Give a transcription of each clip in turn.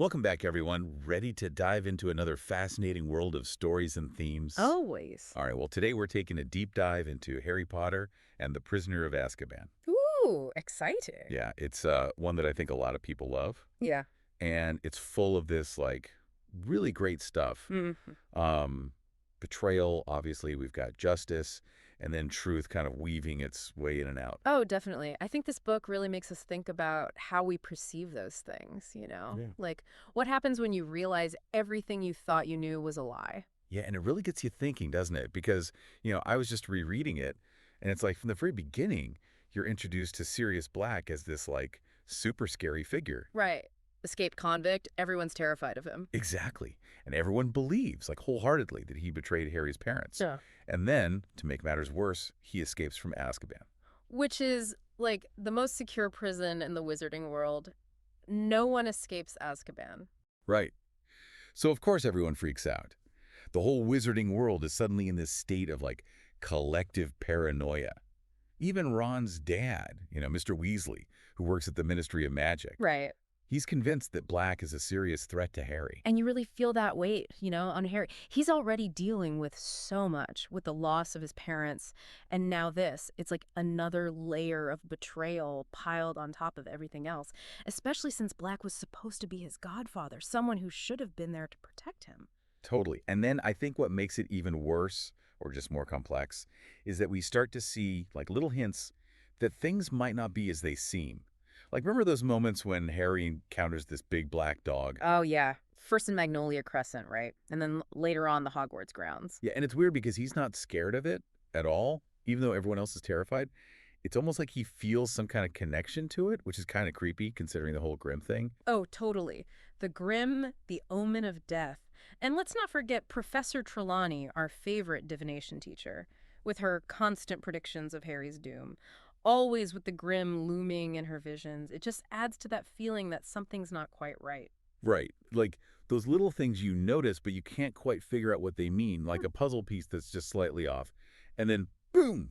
Welcome back, everyone. Ready to dive into another fascinating world of stories and themes? Always. All right, well, today we're taking a deep dive into Harry Potter and the Prisoner of Azkaban. Ooh, exciting. Yeah, it's one that I think a lot of people love, Yeah. and it's full of this, really great stuff. Mhm. Um, Betrayal, obviously, we've got justice, and then truth kind of weaving its way in and out. Oh, definitely. I think this book really makes us think about how we perceive those things, you know? Yeah. Like, what happens when you realize everything you thought you knew was a lie? Yeah, and it really gets you thinking, doesn't it? Because, I was just rereading it, and it's like from the very beginning, you're introduced to Sirius Black as this, super scary figure. Right. Escaped convict, everyone's terrified of him. Exactly. And everyone believes, wholeheartedly, that he betrayed Harry's parents. Yeah. And then, to make matters worse, he escapes from Azkaban. Which is, like, the most secure prison in the wizarding world. No one escapes Azkaban. Right. So, of course, everyone freaks out. The whole wizarding world is suddenly in this state of, collective paranoia. Even Ron's dad, Mr. Weasley, who works at the Ministry of Magic, Right. he's convinced that Black is a serious threat to Harry. And you really feel that weight, on Harry. He's already dealing with so much, with the loss of his parents. And now this, it's like another layer of betrayal piled on top of everything else, especially since Black was supposed to be his godfather, someone who should have been there to protect him. Totally. And then I think what makes it even worse, or just more complex, is that we start to see, little hints that things might not be as they seem. Remember those moments when Harry encounters this big black dog? Oh, yeah. First in Magnolia Crescent, right? And then later on the Hogwarts grounds. Yeah, and it's weird because he's not scared of it at all, even though everyone else is terrified. It's almost like he feels some kind of connection to it, which is kind of creepy considering the whole Grimm thing. Oh, totally. The Grim, the Omen of Death. And let's not forget Professor Trelawney, our favorite divination teacher, with her constant predictions of Harry's doom. Always with the Grim looming in her visions. It just adds to that feeling that something's not quite right. Right. Like those little things you notice, but you can't quite figure out what they mean, like a puzzle piece that's just slightly off. And then, boom,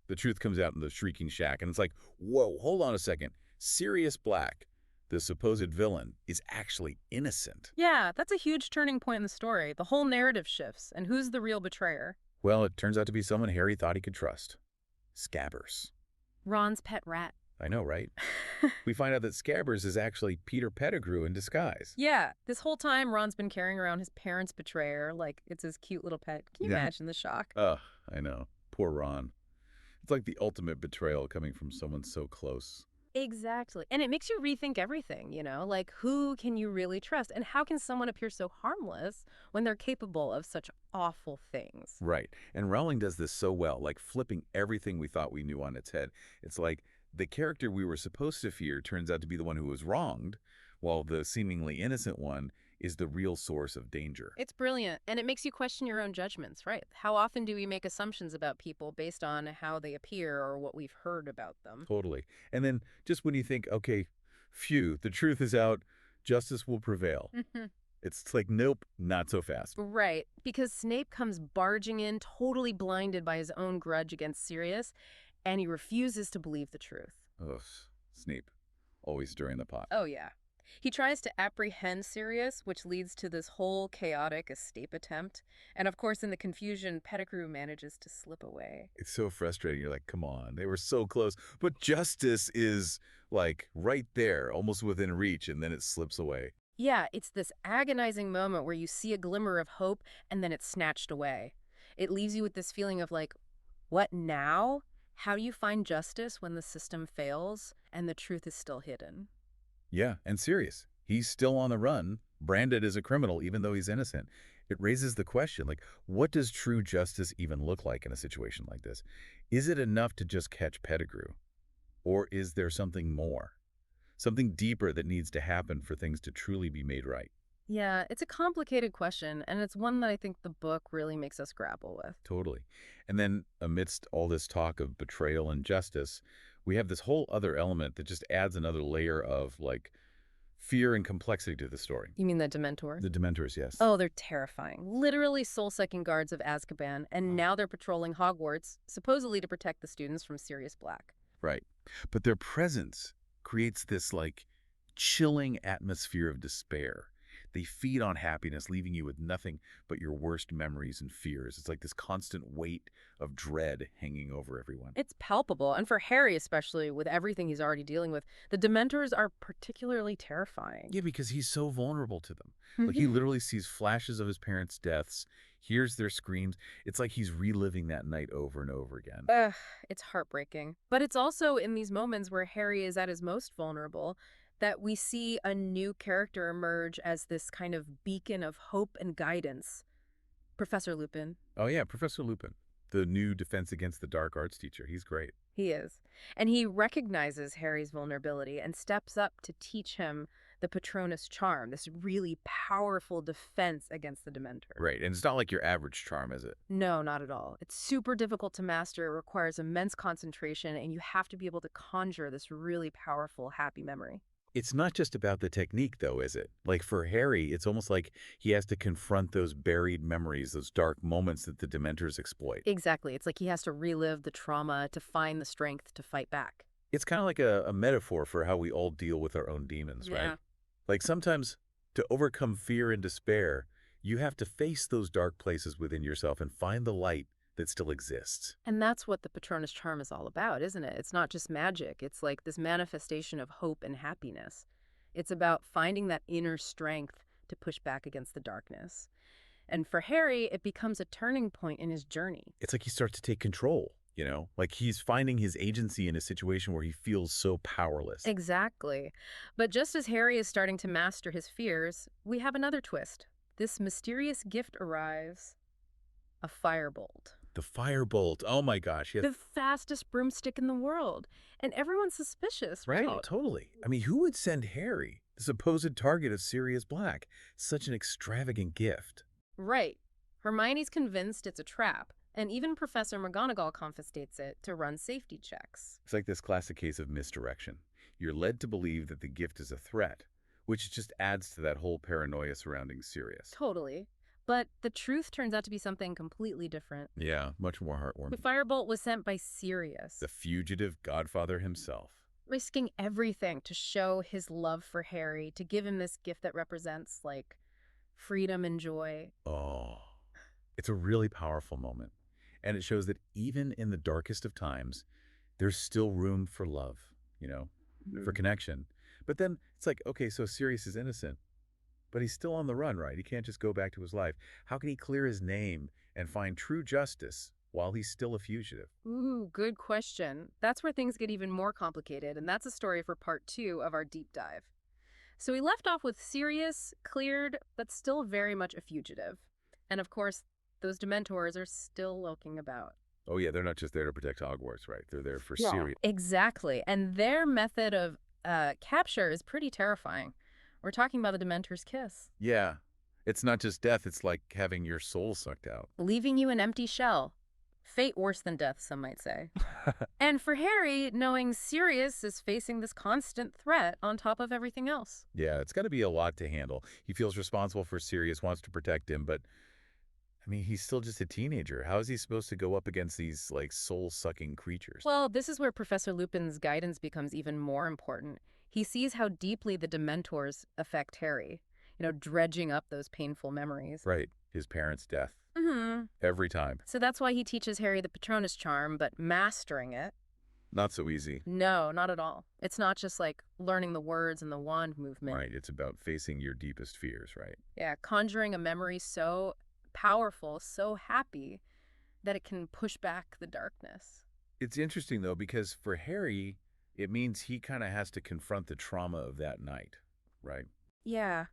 the truth comes out in the shrieking shack. And it's like, whoa, hold on a second. Sirius Black, the supposed villain, is actually innocent. Yeah, that's a huge turning point in the story. The whole narrative shifts. And who's the real betrayer? Well, it turns out to be someone Harry thought he could trust. Scabbers. Ron's pet rat. I know, right? We find out that Scabbers is actually Peter Pettigrew in disguise. Yeah, this whole time Ron's been carrying around his parents' betrayer like it's his cute little pet. Can you Yeah. imagine the shock? Ugh, I know. Poor Ron. It's like the ultimate betrayal coming from someone so close. Exactly. And it makes you rethink everything, like who can you really trust? And how can someone appear so harmless when they're capable of such awful things? Right. And Rowling does this so well, flipping everything we thought we knew on its head. It's like the character we were supposed to fear turns out to be the one who was wronged, while the seemingly innocent one is the real source of danger. It's brilliant. And it makes you question your own judgments, right? How often do we make assumptions about people based on how they appear or what we've heard about them? Totally. And then just when you think, okay, phew, the truth is out, justice will prevail. It's like, nope, not so fast. Right, because Snape comes barging in, totally blinded by his own grudge against Sirius, and he refuses to believe the truth. Ugh, Snape, always stirring the pot. Oh, yeah. He tries to apprehend Sirius, which leads to this whole chaotic escape attempt. And of course, in the confusion, Pettigrew manages to slip away. It's so frustrating. You're like, come on, they were so close. But justice is, right there, almost within reach, and then it slips away. Yeah, it's this agonizing moment where you see a glimmer of hope and then it's snatched away. It leaves you with this feeling of what now? How do you find justice when the system fails and the truth is still hidden? Yeah, and serious. He's still on the run, branded as a criminal, even though he's innocent. It raises the question, what does true justice even look like in a situation like this? Is it enough to just catch Pettigrew? Or is there something more? Something deeper that needs to happen for things to truly be made right? Yeah, it's a complicated question, and it's one that I think the book really makes us grapple with. Totally. And then amidst all this talk of betrayal and justice, we have this whole other element that just adds another layer of, fear and complexity to the story. You mean the Dementors? The Dementors, yes. Oh, they're terrifying. Literally soul-sucking guards of Azkaban, and now they're patrolling Hogwarts, supposedly to protect the students from Sirius Black. Right. But their presence creates this, chilling atmosphere of despair. They feed on happiness, leaving you with nothing but your worst memories and fears. It's like this constant weight of dread hanging over everyone. It's palpable, and for Harry especially, with everything he's already dealing with, the Dementors are particularly terrifying. Yeah, because he's so vulnerable to them. Like, he literally sees flashes of his parents' deaths, hears their screams. It's like he's reliving that night over and over again. Ugh, it's heartbreaking. But it's also in these moments where Harry is at his most vulnerable that we see a new character emerge as this kind of beacon of hope and guidance. Professor Lupin. Oh, yeah, Professor Lupin, the new Defense Against the Dark Arts teacher. He's great. He is. And he recognizes Harry's vulnerability and steps up to teach him the Patronus charm, this really powerful defense against the Dementor. Right, and it's not like your average charm, is it? No, not at all. It's super difficult to master. It requires immense concentration, and you have to be able to conjure this really powerful, happy memory. It's not just about the technique, though, is it? Like, for Harry, it's almost like he has to confront those buried memories, those dark moments that the Dementors exploit. Exactly. It's like he has to relive the trauma to find the strength to fight back. It's kind of like a metaphor for how we all deal with our own demons, right? Yeah. Like, sometimes to overcome fear and despair, you have to face those dark places within yourself and find the light that still exists. And that's what the Patronus charm is all about, isn't it? It's not just magic. It's like this manifestation of hope and happiness. It's about finding that inner strength to push back against the darkness. And for Harry, it becomes a turning point in his journey. It's like he starts to take control, you know? Like, he's finding his agency in a situation where he feels so powerless. Exactly. But just as Harry is starting to master his fears, we have another twist. This mysterious gift arrives, a firebolt. The firebolt. Oh my gosh. Yeah. The fastest broomstick in the world. And everyone's suspicious, right? Oh, totally. I mean, who would send Harry, the supposed target of Sirius Black, such an extravagant gift? Right. Hermione's convinced it's a trap, and even Professor McGonagall confiscates it to run safety checks. It's like this classic case of misdirection. You're led to believe that the gift is a threat, which just adds to that whole paranoia surrounding Sirius. Totally. But the truth turns out to be something completely different. Yeah, much more The heartwarming. firebolt was sent by Sirius, The fugitive godfather himself. risking everything to show his love for Harry, to give him this gift that represents, like, freedom and joy. Oh, it's a really powerful moment. And it shows that even in the darkest of times, there's still room for love, you know, for connection. But then it's like, okay, so Sirius is innocent, but he's still on the run, right? He can't just go back to his life. How can he clear his name and find true justice while he's still a fugitive? Ooh, good question. That's where things get even more complicated, and that's a story for part 2 of our deep dive. So we left off with Sirius, cleared, but still very much a fugitive. And of course, those Dementors are still lurking about. Oh, yeah, they're not just there to protect Hogwarts, right? They're there for Yeah. Sirius. Exactly. And their method of capture is pretty terrifying. We're talking about the Dementor's kiss, Yeah, it's not just death. It's like having your soul sucked out. leaving you an empty shell. Fate worse than death, some might say. And for Harry, knowing Sirius is facing this constant threat on top of everything else. Yeah, it's got to be a lot to handle. He feels responsible for Sirius, wants to protect him, but I mean, he's still just a teenager. How is he supposed to go up against these, like, soul-sucking creatures? Well, this is where Professor Lupin's guidance becomes even more important. He sees how deeply the Dementors affect Harry, dredging up those painful memories. Right, his parents' death. Mm-hmm. Every time. So that's why he teaches Harry the Patronus charm, but mastering it, Not so easy. no, not at all. It's not just like learning the words and the wand movement. Right, it's about facing your deepest fears, right? Yeah, conjuring a memory so powerful, so happy, that it can push back the darkness. It's interesting, though, because for Harry, it means he kind of has to confront the trauma of that night, right? Yeah.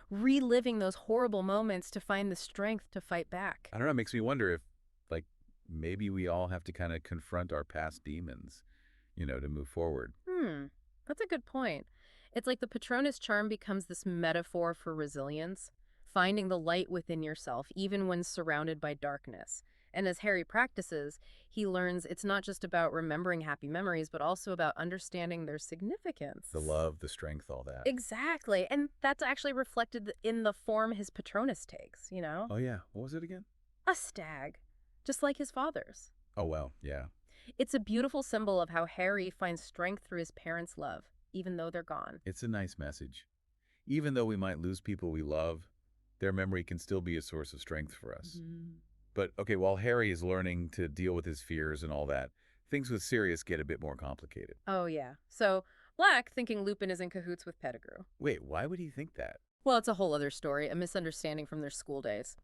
Reliving those horrible moments to find the strength to fight back. I don't know, it makes me wonder if, like, maybe we all have to kind of confront our past demons, to move forward. That's a good point. It's like the Patronus charm becomes this metaphor for resilience, finding the light within yourself, even when surrounded by darkness. And as Harry practices, he learns it's not just about remembering happy memories, but also about understanding their significance. The love, the strength, all that. Exactly. And that's actually reflected in the form his Patronus takes, Oh, yeah. What was it again? A stag, just like his father's. Oh, well, yeah. It's a beautiful symbol of how Harry finds strength through his parents' love, even though they're gone. It's a nice message. Even though we might lose people we love, their memory can still be a source of strength for us. Mhm. But, okay, while Harry is learning to deal with his fears and all that, things with Sirius get a bit more complicated. Oh, yeah. So Black, thinking Lupin is in cahoots with Pettigrew. Wait, why would he think that? Well, it's a whole other story, a misunderstanding from their school days.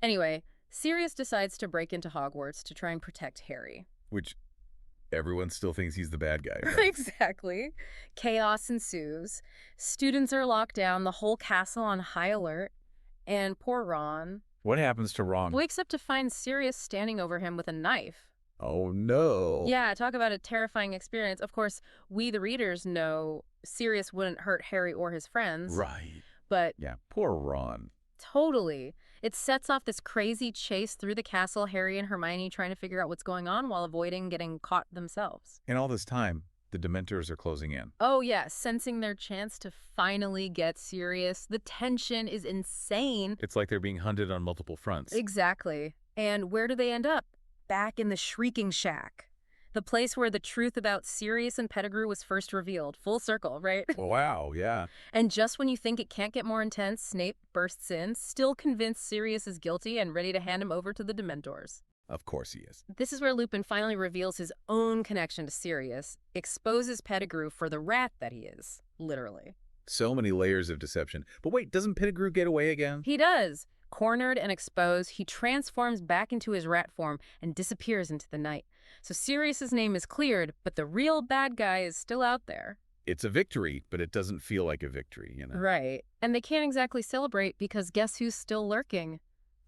Anyway, Sirius decides to break into Hogwarts to try and protect Harry. Which everyone still thinks he's the bad guy, right? Exactly. Chaos ensues. Students are locked down, the whole castle on high alert, and poor Ron What happens to Ron? wakes up to find Sirius standing over him with a knife. Oh, no. Yeah, talk about a terrifying experience. Of course, we the readers know Sirius wouldn't hurt Harry or his friends, Right. but Yeah, poor Ron. totally. It sets off this crazy chase through the castle, Harry and Hermione trying to figure out what's going on while avoiding getting caught themselves. And all this time, the Dementors are closing in. Oh, yeah, sensing their chance to finally get Sirius. The tension is insane. It's like they're being hunted on multiple fronts. Exactly. And where do they end up? Back in the Shrieking Shack. The place where the truth about Sirius and Pettigrew was first revealed. Full circle, right? Wow, yeah. And just when you think it can't get more intense, Snape bursts in, still convinced Sirius is guilty and ready to hand him over to the Dementors. Of course he is. This is where Lupin finally reveals his own connection to Sirius, exposes Pettigrew for the rat that he is, literally. So many layers of deception. But wait, doesn't Pettigrew get away again? He does. Cornered and exposed, he transforms back into his rat form and disappears into the night. So Sirius's name is cleared, but the real bad guy is still out there. It's a victory, but it doesn't feel like a victory, you know? Right. And they can't exactly celebrate because guess who's still lurking?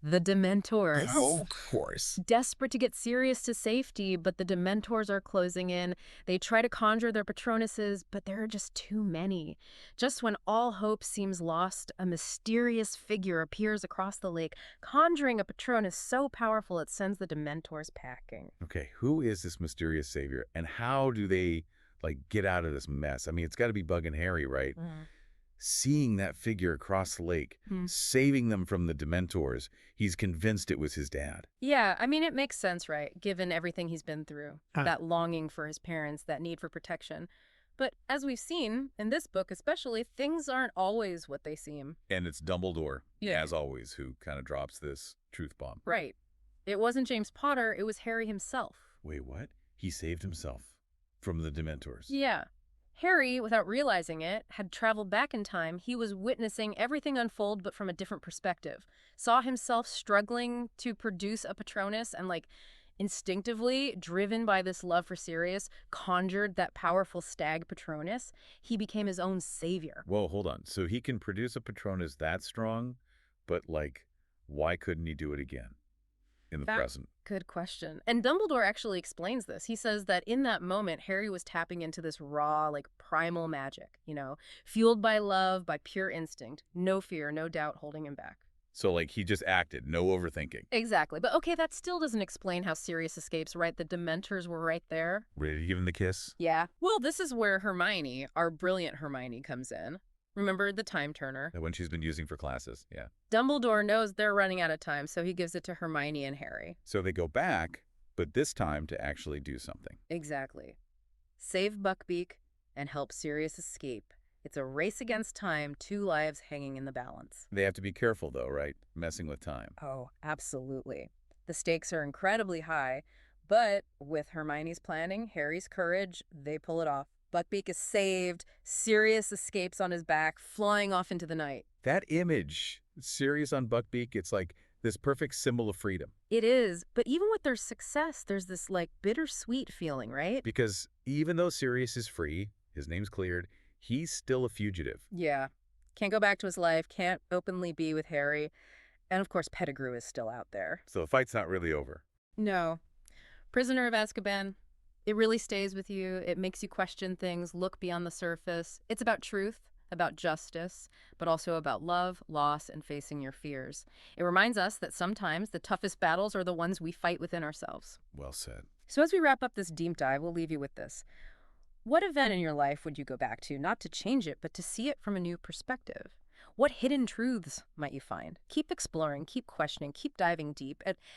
The Dementors. Oh, of course. Desperate to get Sirius to safety, but the Dementors are closing in. They try to conjure their Patronuses, but there are just too many. Just when all hope seems lost, a mysterious figure appears across the lake, conjuring a Patronus so powerful it sends the Dementors packing. Okay, who is this mysterious savior, and how do they, get out of this mess? I mean, it's got to be bugging Harry, right? Seeing that figure across the lake, saving them from the Dementors, he's convinced it was his dad. Yeah, I mean, it makes sense, right, given everything he's been through. That longing for his parents, that need for protection. But as we've seen, in this book especially, things aren't always what they seem. And it's Dumbledore, Yeah. as always, who kind of drops this truth bomb. Right. It wasn't James Potter, it was Harry himself. Wait, what? He saved himself from the Dementors. Yeah. Harry, without realizing it, had traveled back in time. He was witnessing everything unfold, but from a different perspective. Saw himself struggling to produce a Patronus and, instinctively, driven by this love for Sirius, conjured that powerful stag Patronus. He became his own savior. Whoa, hold on. So he can produce a Patronus that strong, but, why couldn't he do it again in the present? Good question. And Dumbledore actually explains this. He says that in that moment, Harry was tapping into this raw, primal magic, fueled by love, by pure instinct. No fear, no doubt holding him back. So, he just acted, no overthinking. Exactly. But okay, that still doesn't explain how Sirius escapes, right? The Dementors were right there. Ready to give him the kiss? Yeah. Well, this is where Hermione, our brilliant Hermione, comes in. Remember the time turner? The one she's been using for classes, yeah. Dumbledore knows they're running out of time, so he gives it to Hermione and Harry. So they go back, but this time to actually do something. Exactly. Save Buckbeak and help Sirius escape. It's a race against time, 2 lives hanging in the balance. They have to be careful, though, right? Messing with time. Oh, absolutely. The stakes are incredibly high, but with Hermione's planning, Harry's courage, they pull it off. Buckbeak is saved, Sirius escapes on his back, flying off into the night. That image, Sirius on Buckbeak, it's like this perfect symbol of freedom. It is, but even with their success, there's this bittersweet feeling, right? Because even though Sirius is free, his name's cleared, he's still a fugitive. Yeah. Can't go back to his life, can't openly be with Harry. And of course, Pettigrew is still out there. So the fight's not really over. No. Prisoner of Azkaban, it really stays with you. It makes you question things, look beyond the surface. It's about truth, about justice, but also about love, loss, and facing your fears. It reminds us that sometimes the toughest battles are the ones we fight within ourselves. Well said. So as we wrap up this deep dive, we'll leave you with this. What event in your life would you go back to, not to change it, but to see it from a new perspective? What hidden truths might you find? Keep exploring, keep questioning, keep diving deep.